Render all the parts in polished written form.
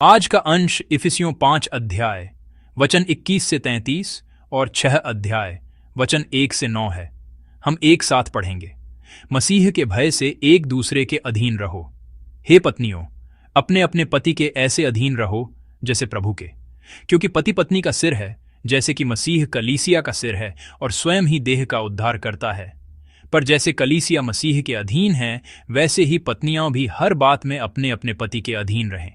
आज का अंश इफिसियों 5 अध्याय वचन 21 से 33 और 6 अध्याय वचन 1 से 9 है। हम एक साथ पढ़ेंगे। मसीह के भय से एक दूसरे के अधीन रहो। हे पत्नियों, अपने अपने पति के ऐसे अधीन रहो जैसे प्रभु के, क्योंकि पति पत्नी का सिर है, जैसे कि मसीह कलीसिया का सिर है और स्वयं ही देह का उद्धार करता है। पर जैसे कलीसिया मसीह के अधीन है, वैसे ही पत्नियां भी हर बात में अपने अपने पति के अधीन रहें।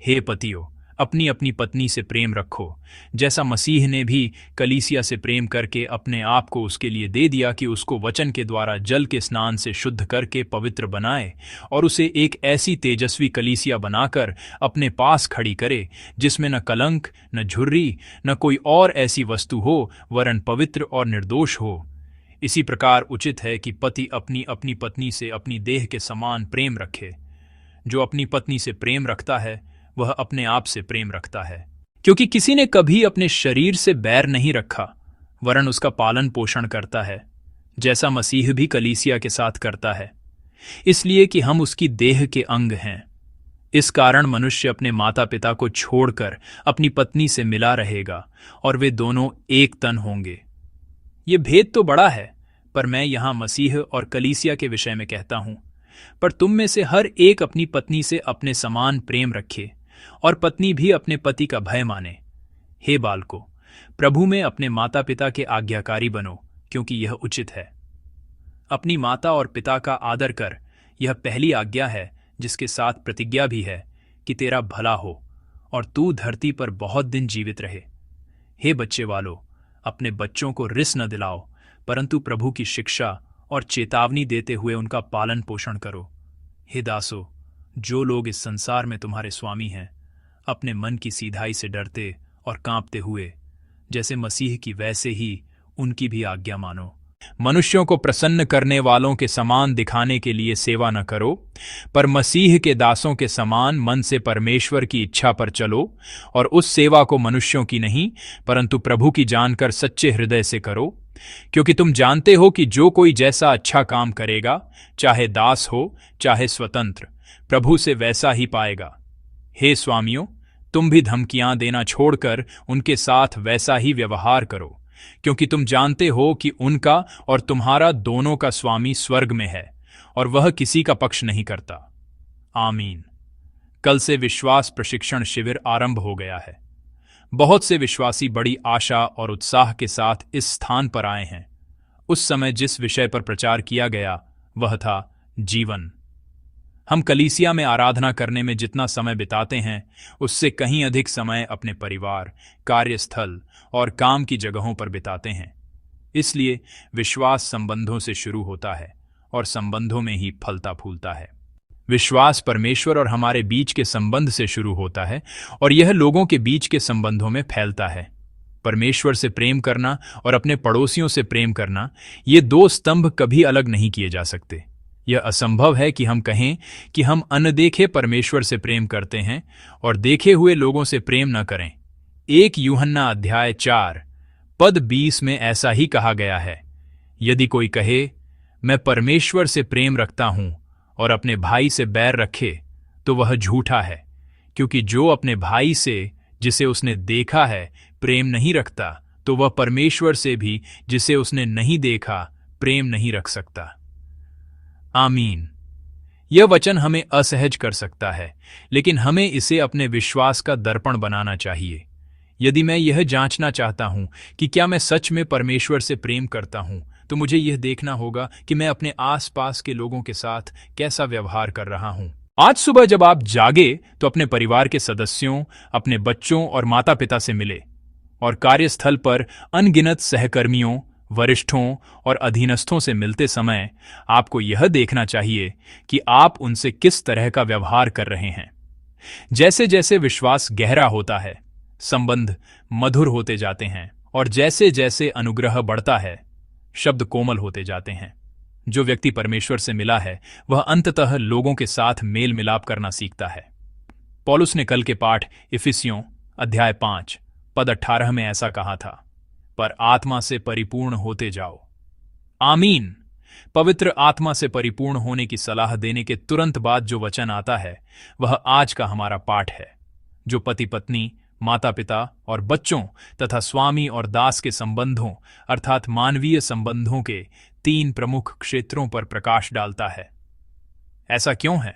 हे पतियों, अपनी अपनी पत्नी से प्रेम रखो, जैसा मसीह ने भी कलीसिया से प्रेम करके अपने आप को उसके लिए दे दिया कि उसको वचन के द्वारा जल के स्नान से शुद्ध करके पवित्र बनाए और उसे एक ऐसी तेजस्वी कलीसिया बनाकर अपने पास खड़ी करे जिसमें न कलंक, न झुर्री, न कोई और ऐसी वस्तु हो, वरन पवित्र और निर्दोष हो। इसी प्रकार उचित है कि पति अपनी अपनी पत्नी से अपनी देह के समान प्रेम रखे। जो अपनी पत्नी से प्रेम रखता है वह अपने आप से प्रेम रखता है, क्योंकि किसी ने कभी अपने शरीर से बैर नहीं रखा, वरन उसका पालन पोषण करता है, जैसा मसीह भी कलीसिया के साथ करता है, इसलिए कि हम उसकी देह के अंग हैं। इस कारण मनुष्य अपने माता पिता को छोड़कर अपनी पत्नी से मिला रहेगा और वे दोनों एक तन होंगे। ये भेद तो बड़ा है, पर मैं यहां मसीह और कलीसिया के विषय में कहता हूं। पर तुम में से हर एक अपनी पत्नी से अपने समान प्रेम रखे और पत्नी भी अपने पति का भय माने। हे बालकों, प्रभु में अपने माता पिता के आज्ञाकारी बनो, क्योंकि यह उचित है। अपनी माता और पिता का आदर कर, यह पहली आज्ञा है, जिसके साथ प्रतिज्ञा भी है कि तेरा भला हो और तू धरती पर बहुत दिन जीवित रहे। हे बच्चे वालों, अपने बच्चों को रिस न दिलाओ, परंतु प्रभु की शिक्षा और चेतावनी देते हुए उनका पालन पोषण करो। हे दासों, जो लोग इस संसार में तुम्हारे स्वामी हैं, अपने मन की सीधाई से डरते और कांपते हुए, जैसे मसीह की वैसे ही उनकी भी आज्ञा मानो। मनुष्यों को प्रसन्न करने वालों के समान दिखाने के लिए सेवा न करो, पर मसीह के दासों के समान मन से परमेश्वर की इच्छा पर चलो और उस सेवा को मनुष्यों की नहीं परंतु प्रभु की जानकर सच्चे हृदय से करो, क्योंकि तुम जानते हो कि जो कोई जैसा अच्छा काम करेगा, चाहे दास हो चाहे स्वतंत्र, प्रभु से वैसा ही पाएगा। हे स्वामियों, तुम भी धमकियां देना छोड़कर उनके साथ वैसा ही व्यवहार करो, क्योंकि तुम जानते हो कि उनका और तुम्हारा दोनों का स्वामी स्वर्ग में है और वह किसी का पक्ष नहीं करता। आमीन। कल से विश्वास प्रशिक्षण शिविर आरंभ हो गया है। बहुत से विश्वासी बड़ी आशा और उत्साह के साथ इस स्थान पर आए हैं। उस समय जिस विषय पर प्रचार किया गया वह था जीवन। हम कलीसिया में आराधना करने में जितना समय बिताते हैं, उससे कहीं अधिक समय अपने परिवार, कार्यस्थल और काम की जगहों पर बिताते हैं। इसलिए विश्वास संबंधों से शुरू होता है और संबंधों में ही फलता फूलता है। विश्वास परमेश्वर और हमारे बीच के संबंध से शुरू होता है और यह लोगों के बीच के संबंधों में फैलता है। परमेश्वर से प्रेम करना और अपने पड़ोसियों से प्रेम करना, ये दो स्तंभ कभी अलग नहीं किए जा सकते। यह असंभव है कि हम कहें कि हम अनदेखे परमेश्वर से प्रेम करते हैं और देखे हुए लोगों से प्रेम न करें। 1 यूहन्ना अध्याय 4 पद 20 में ऐसा ही कहा गया है, यदि कोई कहे मैं परमेश्वर से प्रेम रखता हूं और अपने भाई से बैर रखे, तो वह झूठा है, क्योंकि जो अपने भाई से जिसे उसने देखा है प्रेम नहीं रखता, तो वह परमेश्वर से भी जिसे उसने नहीं देखा प्रेम नहीं रख सकता। आमीन। यह वचन हमें असहज कर सकता है, लेकिन हमें इसे अपने विश्वास का दर्पण बनाना चाहिए। यदि मैं यह जांचना चाहता हूं कि क्या मैं सच में परमेश्वर से प्रेम करता हूं, तो मुझे यह देखना होगा कि मैं अपने आसपास के लोगों के साथ कैसा व्यवहार कर रहा हूं। आज सुबह जब आप जागे तो अपने परिवार के सदस्यों, अपने बच्चों और माता पिता से मिले, और कार्यस्थल पर अनगिनत सहकर्मियों, वरिष्ठों और अधीनस्थों से मिलते समय आपको यह देखना चाहिए कि आप उनसे किस तरह का व्यवहार कर रहे हैं। जैसे जैसे विश्वास गहरा होता है, संबंध मधुर होते जाते हैं और जैसे जैसे अनुग्रह बढ़ता है, शब्द कोमल होते जाते हैं। जो व्यक्ति परमेश्वर से मिला है वह अंततः लोगों के साथ मेल मिलाप करना सीखता है। पौलुस ने कल के पाठ इफिसियों अध्याय 5 पद 18 में ऐसा कहा था, पर आत्मा से परिपूर्ण होते जाओ। आमीन। पवित्र आत्मा से परिपूर्ण होने की सलाह देने के तुरंत बाद जो वचन आता है वह आज का हमारा पाठ है। जो पति पत्नी, माता पिता और बच्चों तथा स्वामी और दास के संबंधों अर्थात मानवीय संबंधों के 3 प्रमुख क्षेत्रों पर प्रकाश डालता है। ऐसा क्यों है?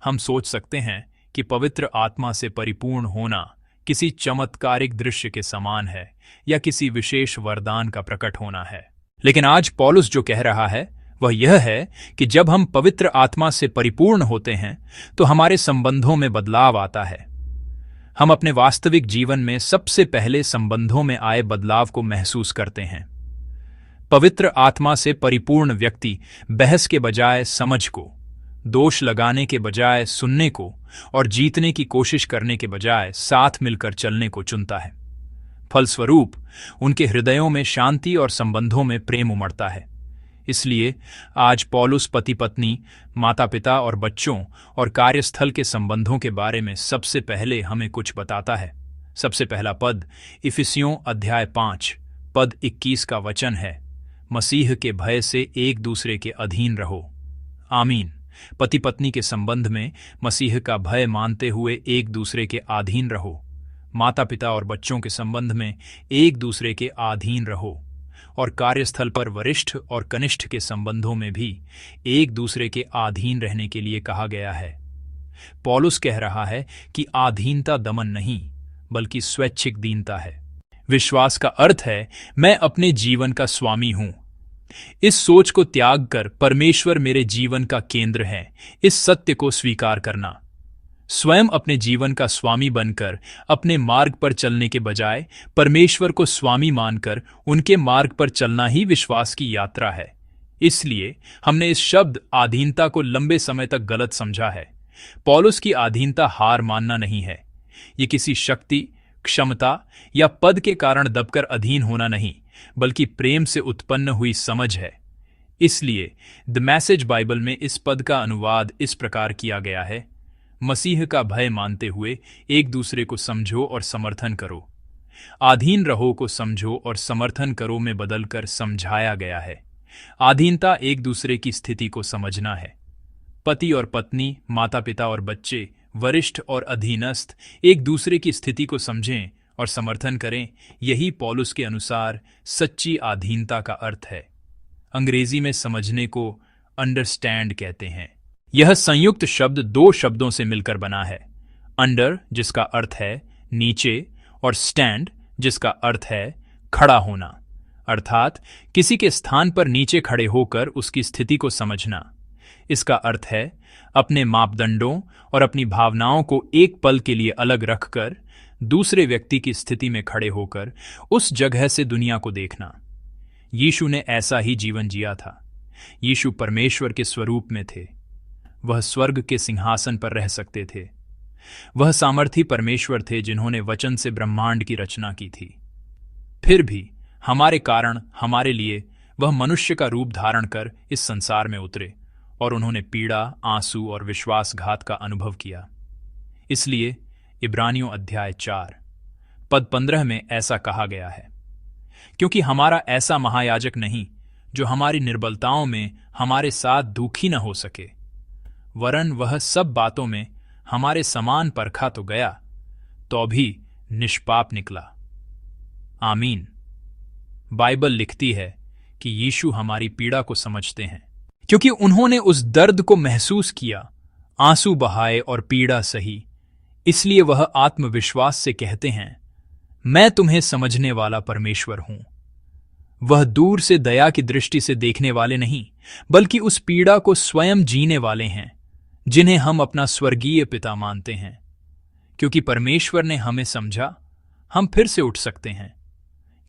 हम सोच सकते हैं कि पवित्र आत्मा से परिपूर्ण होना किसी चमत्कारिक दृश्य के समान है या किसी विशेष वरदान का प्रकट होना है। लेकिन आज पौलुस जो कह रहा है वह यह है कि जब हम पवित्र आत्मा से परिपूर्ण होते हैं तो हमारे संबंधों में बदलाव आता है। हम अपने वास्तविक जीवन में सबसे पहले संबंधों में आए बदलाव को महसूस करते हैं। पवित्र आत्मा से परिपूर्ण व्यक्ति बहस के बजाय समझ को, दोष लगाने के बजाय सुनने को और जीतने की कोशिश करने के बजाय साथ मिलकर चलने को चुनता है। फलस्वरूप उनके हृदयों में शांति और संबंधों में प्रेम उमड़ता है। इसलिए आज पौलुस पति पत्नी, माता पिता और बच्चों और कार्यस्थल के संबंधों के बारे में सबसे पहले हमें कुछ बताता है। सबसे पहला पद इफिसियों अध्याय 5 पद 21 का वचन है, मसीह के भय से एक दूसरे के अधीन रहो। आमीन। पति पत्नी के संबंध में मसीह का भय मानते हुए एक दूसरे के अधीन रहो। माता पिता और बच्चों के संबंध में एक दूसरे के अधीन रहो और कार्यस्थल पर वरिष्ठ और कनिष्ठ के संबंधों में भी एक दूसरे के अधीन रहने के लिए कहा गया है। पौलुस कह रहा है कि अधीनता दमन नहीं बल्कि स्वैच्छिक दीनता है। विश्वास का अर्थ है मैं अपने जीवन का स्वामी हूं। इस सोच को त्याग कर परमेश्वर मेरे जीवन का केंद्र है, इस सत्य को स्वीकार करना। स्वयं अपने जीवन का स्वामी बनकर अपने मार्ग पर चलने के बजाय परमेश्वर को स्वामी मानकर उनके मार्ग पर चलना ही विश्वास की यात्रा है। इसलिए हमने इस शब्द अधीनता को लंबे समय तक गलत समझा है। पौलुस की अधीनता हार मानना नहीं है। ये किसी शक्ति, क्षमता या पद के कारण दबकर अधीन होना नहीं, बल्कि प्रेम से उत्पन्न हुई समझ है। इसलिए द मैसेज बाइबल में इस पद का अनुवाद इस प्रकार किया गया है, मसीह का भय मानते हुए एक दूसरे को समझो और समर्थन करो। अधीन रहो को समझो और समर्थन करो में बदलकर समझाया गया है। अधीनता एक दूसरे की स्थिति को समझना है। पति और पत्नी, माता पिता और बच्चे, वरिष्ठ और अधीनस्थ एक दूसरे की स्थिति को समझें और समर्थन करें। यही पौलुस के अनुसार सच्ची अधीनता का अर्थ है। अंग्रेजी में समझने को अंडरस्टैंड कहते हैं। यह संयुक्त शब्द 2 शब्दों से मिलकर बना है, अंडर जिसका अर्थ है नीचे और स्टैंड जिसका अर्थ है खड़ा होना, अर्थात किसी के स्थान पर नीचे खड़े होकर उसकी स्थिति को समझना। इसका अर्थ है अपने मापदंडों और अपनी भावनाओं को एक पल के लिए अलग रखकर दूसरे व्यक्ति की स्थिति में खड़े होकर उस जगह से दुनिया को देखना। यीशु ने ऐसा ही जीवन जिया था। यीशु परमेश्वर के स्वरूप में थे। वह स्वर्ग के सिंहासन पर रह सकते थे। वह सामर्थी परमेश्वर थे जिन्होंने वचन से ब्रह्मांड की रचना की थी। फिर भी हमारे कारण, हमारे लिए वह मनुष्य का रूप धारण कर इस संसार में उतरे और उन्होंने पीड़ा, आंसू और विश्वासघात का अनुभव किया। इसलिए इब्रानियों अध्याय 4 पद 15 में ऐसा कहा गया है, क्योंकि हमारा ऐसा महायाजक नहीं जो हमारी निर्बलताओं में हमारे साथ दुखी न हो सके, वरन वह सब बातों में हमारे समान परखा तो गया, तो भी निष्पाप निकला। आमीन। बाइबल लिखती है कि यीशु हमारी पीड़ा को समझते हैं, क्योंकि उन्होंने उस दर्द को महसूस किया, आंसू बहाए और पीड़ा सही। इसलिए वह आत्मविश्वास से कहते हैं, मैं तुम्हें समझने वाला परमेश्वर हूं। वह दूर से दया की दृष्टि से देखने वाले नहीं, बल्कि उस पीड़ा को स्वयं जीने वाले हैं, जिन्हें हम अपना स्वर्गीय पिता मानते हैं। क्योंकि परमेश्वर ने हमें समझा, हम फिर से उठ सकते हैं।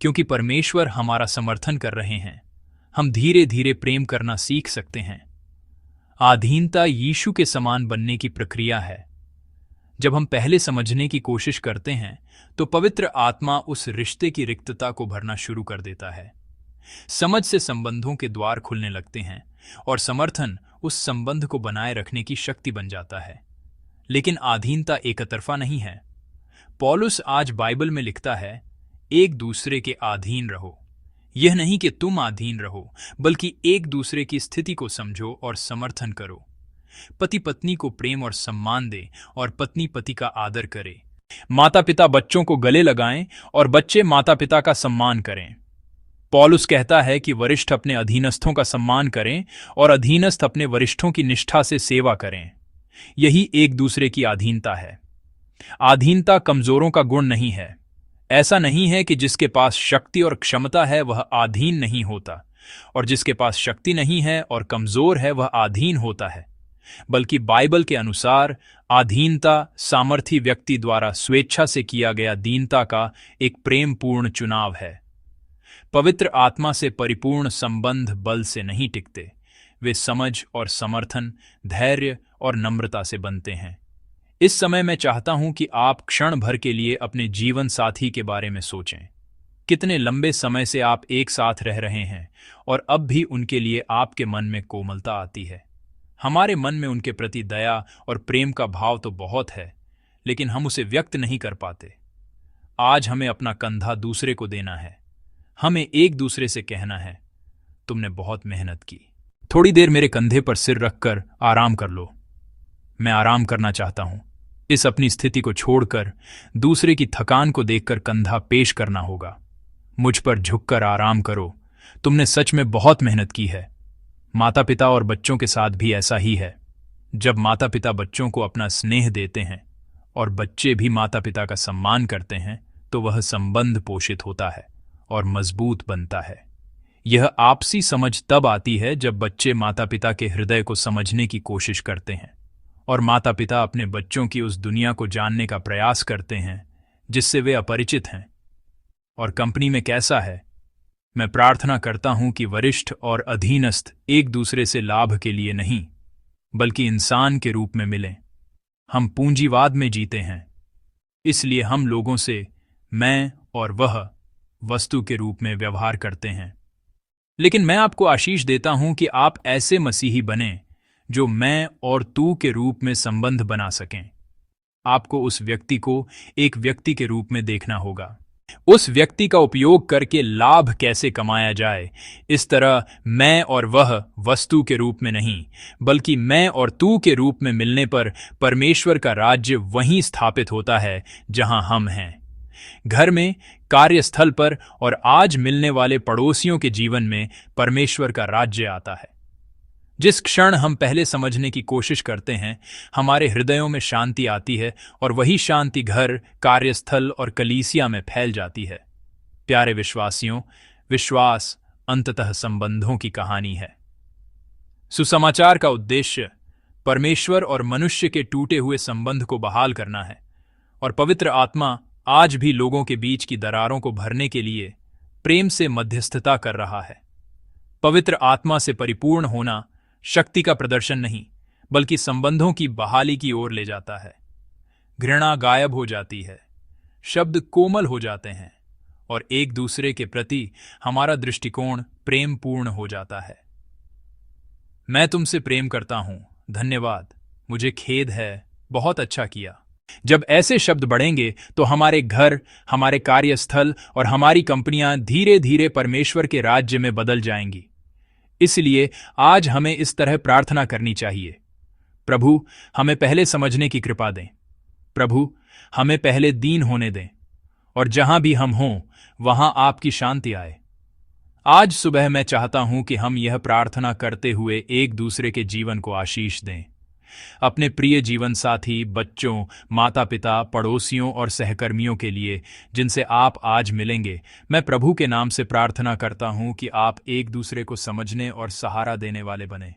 क्योंकि परमेश्वर हमारा समर्थन कर रहे हैं, हम धीरे धीरे प्रेम करना सीख सकते हैं। अधीनता यीशु के समान बनने की प्रक्रिया है। जब हम पहले समझने की कोशिश करते हैं तो पवित्र आत्मा उस रिश्ते की रिक्तता को भरना शुरू कर देता है। समझ से संबंधों के द्वार खुलने लगते हैं और समर्थन उस संबंध को बनाए रखने की शक्ति बन जाता है। लेकिन अधीनता एकतरफा नहीं है। पौलुस आज बाइबल में लिखता है, एक दूसरे के अधीन रहो। यह नहीं कि तुम अधीन रहो, बल्कि एक दूसरे की स्थिति को समझो और समर्थन करो। पति पत्नी को प्रेम और सम्मान दे और पत्नी पति का आदर करे। माता पिता बच्चों को गले लगाएं और बच्चे माता पिता का सम्मान करें। पौलुस कहता है कि वरिष्ठ अपने अधीनस्थों का सम्मान करें और अधीनस्थ अपने वरिष्ठों की निष्ठा से सेवा करें। यही एक दूसरे की अधीनता है। अधीनता कमजोरों का गुण नहीं है। ऐसा नहीं है कि जिसके पास शक्ति और क्षमता है वह अधीन नहीं होता, और जिसके पास शक्ति नहीं है और कमजोर है वह अधीन होता है, बल्कि बाइबल के अनुसार अधीनता सामर्थी व्यक्ति द्वारा स्वेच्छा से किया गया दीनता का एक प्रेमपूर्ण चुनाव है। पवित्र आत्मा से परिपूर्ण संबंध बल से नहीं टिकते, वे समझ और समर्थन, धैर्य और नम्रता से बनते हैं। इस समय मैं चाहता हूं कि आप क्षण भर के लिए अपने जीवन साथी के बारे में सोचें। कितने लंबे समय से आप एक साथ रह रहे हैं और अब भी उनके लिए आपके मन में कोमलता आती है। हमारे मन में उनके प्रति दया और प्रेम का भाव तो बहुत है, लेकिन हम उसे व्यक्त नहीं कर पाते। आज हमें अपना कंधा दूसरे को देना है। हमें एक दूसरे से कहना है, तुमने बहुत मेहनत की, थोड़ी देर मेरे कंधे पर सिर रखकर आराम कर लो। मैं आराम करना चाहता हूं। इस अपनी स्थिति को छोड़कर दूसरे की थकान को देखकर कंधा पेश करना होगा। मुझ पर झुककर आराम करो, तुमने सच में बहुत मेहनत की है। माता पिता और बच्चों के साथ भी ऐसा ही है। जब माता पिता बच्चों को अपना स्नेह देते हैं और बच्चे भी माता पिता का सम्मान करते हैं तो वह संबंध पोषित होता है और मजबूत बनता है। यह आपसी समझ तब आती है जब बच्चे माता पिता के हृदय को समझने की कोशिश करते हैं और माता पिता अपने बच्चों की उस दुनिया को जानने का प्रयास करते हैं जिससे वे अपरिचित हैं। और कंपनी में कैसा है? मैं प्रार्थना करता हूं कि वरिष्ठ और अधीनस्थ एक दूसरे से लाभ के लिए नहीं, बल्कि इंसान के रूप में मिलें। हम पूंजीवाद में जीते हैं, इसलिए हम लोगों से मैं और वह वस्तु के रूप में व्यवहार करते हैं। लेकिन मैं आपको आशीष देता हूं कि आप ऐसे मसीही बनें जो मैं और तू के रूप में संबंध बना सकें। आपको उस व्यक्ति को एक व्यक्ति के रूप में देखना होगा। उस व्यक्ति का उपयोग करके लाभ कैसे कमाया जाए, इस तरह मैं और वह वस्तु के रूप में नहीं, बल्कि मैं और तू के रूप में मिलने पर परमेश्वर का राज्य वहीं स्थापित होता है जहां हम हैं। घर में, कार्यस्थल पर और आज मिलने वाले पड़ोसियों के जीवन में परमेश्वर का राज्य आता है। जिस क्षण हम पहले समझने की कोशिश करते हैं, हमारे हृदयों में शांति आती है और वही शांति घर, कार्यस्थल और कलीसिया में फैल जाती है। प्यारे विश्वासियों, विश्वास अंततः संबंधों की कहानी है। सुसमाचार का उद्देश्य परमेश्वर और मनुष्य के टूटे हुए संबंध को बहाल करना है, और पवित्र आत्मा आज भी लोगों के बीच की दरारों को भरने के लिए प्रेम से मध्यस्थता कर रहा है। पवित्र आत्मा से परिपूर्ण होना शक्ति का प्रदर्शन नहीं, बल्कि संबंधों की बहाली की ओर ले जाता है। घृणा गायब हो जाती है, शब्द कोमल हो जाते हैं और एक दूसरे के प्रति हमारा दृष्टिकोण प्रेमपूर्ण हो जाता है। मैं तुमसे प्रेम करता हूं, धन्यवाद, मुझे खेद है, बहुत अच्छा किया। जब ऐसे शब्द बढ़ेंगे तो हमारे घर, हमारे कार्यस्थल और हमारी कंपनियां धीरे धीरे परमेश्वर के राज्य में बदल जाएंगी। इसलिए आज हमें इस तरह प्रार्थना करनी चाहिए, प्रभु हमें पहले समझने की कृपा दें, प्रभु हमें पहले दीन होने दें, और जहां भी हम हों वहां आपकी शांति आए। आज सुबह मैं चाहता हूं कि हम यह प्रार्थना करते हुए एक दूसरे के जीवन को आशीष दें। अपने प्रिय जीवन साथी, बच्चों, माता पिता, पड़ोसियों और सहकर्मियों के लिए जिनसे आप आज मिलेंगे, मैं प्रभु के नाम से प्रार्थना करता हूं कि आप एक दूसरे को समझने और सहारा देने वाले बने।